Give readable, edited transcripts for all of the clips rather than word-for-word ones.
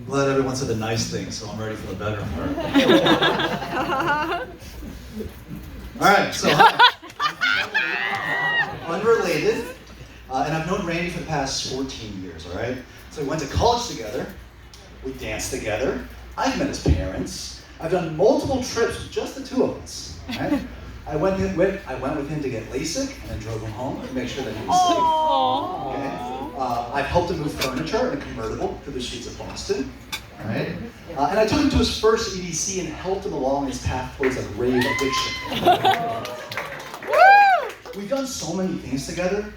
I'm glad everyone said the nice things, so I'm ready for the better part. All right, so unrelated, and I've known Randy for the past 14 years, all right? So we went to college together, we danced together, I've met his parents, I've done multiple trips with just the two of us, all right? I went with him to get LASIK and then drove him home to make sure that he was safe. Okay? I've helped him move furniture in a convertible through the streets of Boston. All right? And I took him to his first EDC and helped him along his path towards a rave addiction. We've done so many things together.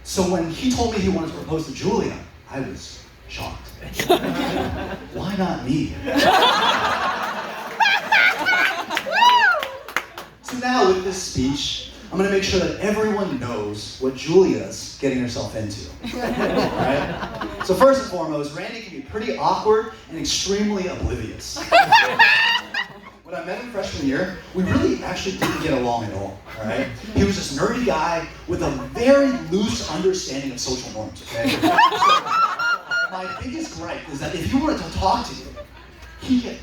So when he told me he wanted to propose to Julia, I was shocked. Why not me? So now with this speech, I'm going to make sure that everyone knows what Julia's getting herself into. Right? So first and foremost, Randy can be pretty awkward and extremely oblivious. When I met him freshman year, we really actually didn't get along at all. Right? He was this nerdy guy with a very loose understanding of social norms. Okay? So my biggest gripe is that if he wanted to talk to you, he'd get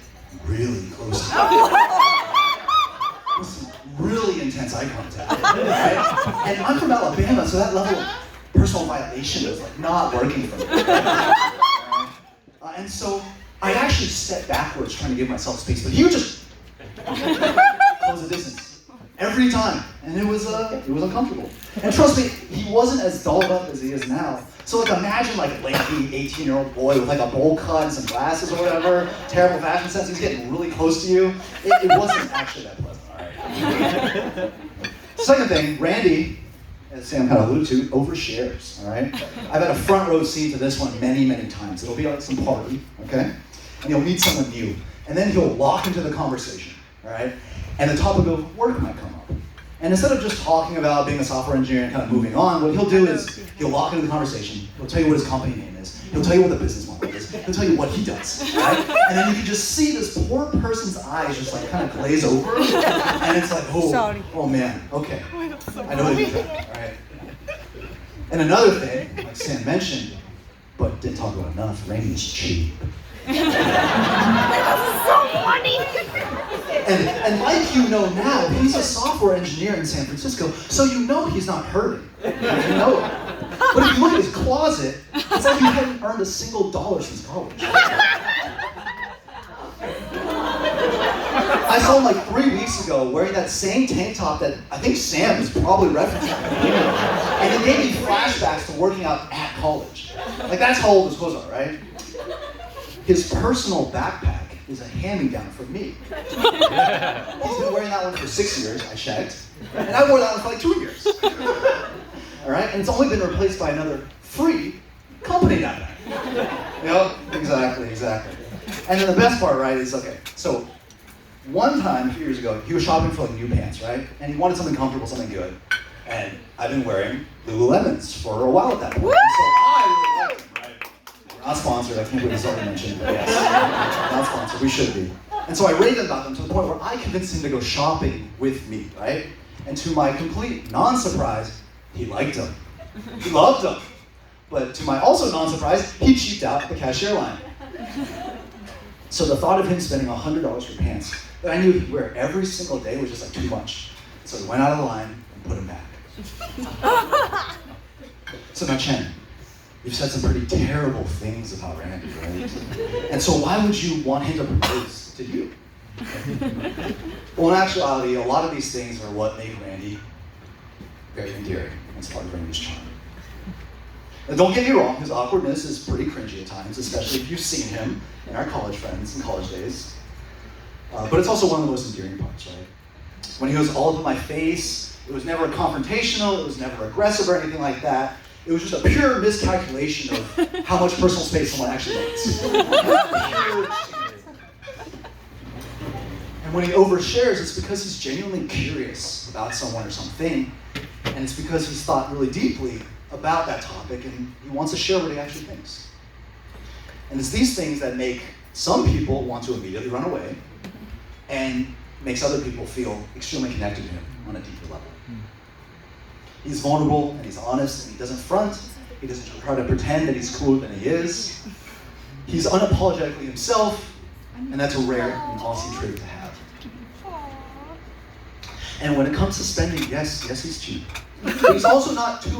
really close to you. With some really intense eye contact, right? And I'm from Alabama, so that level of personal violation is like not working for me. Right? And so I actually stepped backwards trying to give myself space, but he would just close the distance every time, and it was uncomfortable. And trust me, he wasn't as dolled up as he is now. So like imagine like a lanky 18-year-old boy with like a bowl cut and some glasses or whatever, terrible fashion sense, he's getting really close to you. It wasn't actually that pleasant. Second thing, Randy, as Sam kind of alluded to, overshares, all right? I've had a front row seat to this one many, many times. It'll be like some party, okay? And he'll meet someone new, and then he'll lock into the conversation, all right? And the topic of work might come up. And instead of just talking about being a software engineer and kind of moving on, what he'll do is he'll lock into the conversation, he'll tell you what his company name is, he'll tell you what the business model is, he'll tell you what he does, right? And then you can just see this poor person's eyes just like kind of glaze over, and it's like, oh man, okay, I know what to do that, right? And another thing, like Sam mentioned, but didn't talk about enough, Randy's cheap. That was so funny. And like you know now, he's a software engineer in San Francisco, so you know he's not hurting. You know it. But if you look at his closet, it's like he hadn't earned a single dollar since college. I saw him like 3 weeks ago wearing that same tank top that I think Sam is probably referencing. And it gave me flashbacks to working out at college. Like that's how old his clothes are, right? His personal backpack is a hand-me-down from me. He's been wearing that one for 6 years, I checked. And I wore that one for like 2 years. All right, and it's only been replaced by another free company backpack. Yep, exactly. And then the best part, right, is, okay, so one time, a few years ago, he was shopping for like new pants, right? And he wanted something comfortable, something good. And I've been wearing Lululemons for a while at that point. So I really liked them, right? We're not sponsored, I can't believe it's already mentioned, but yes, not sponsored, we should be. And so I raved about them to the point where I convinced him to go shopping with me, right? And to my complete non-surprise, he liked them. He loved them. But to my also non-surprise, he cheaped out at the cashier line. So the thought of him spending $100 for pants that I knew he'd wear every single day was just like too much. So he went out of the line and put them back. So now Chen, you've said some pretty terrible things about Randy, right? And so why would you want him to propose to you? Well, in actuality, a lot of these things are what make Randy very endearing. It's part of Randy's charm. Now, don't get me wrong, his awkwardness is pretty cringy at times, especially if you've seen him in our college friends and college days. But it's also one of the most endearing parts, right? When he was all up in my face, it was never confrontational, it was never aggressive or anything like that. It was just a pure miscalculation of how much personal space someone actually needs. And when he overshares, it's because he's genuinely curious about someone or something, and it's because he's thought really deeply about that topic, and he wants to share what he actually thinks. And it's these things that make some people want to immediately run away, and makes other people feel extremely connected to him on a deeper level. He's vulnerable, and he's honest, and he doesn't front. He doesn't try to pretend that he's cooler than he is. He's unapologetically himself, and that's a rare and Aussie trait to have. And when it comes to spending, yes, he's cheap. But he's also not too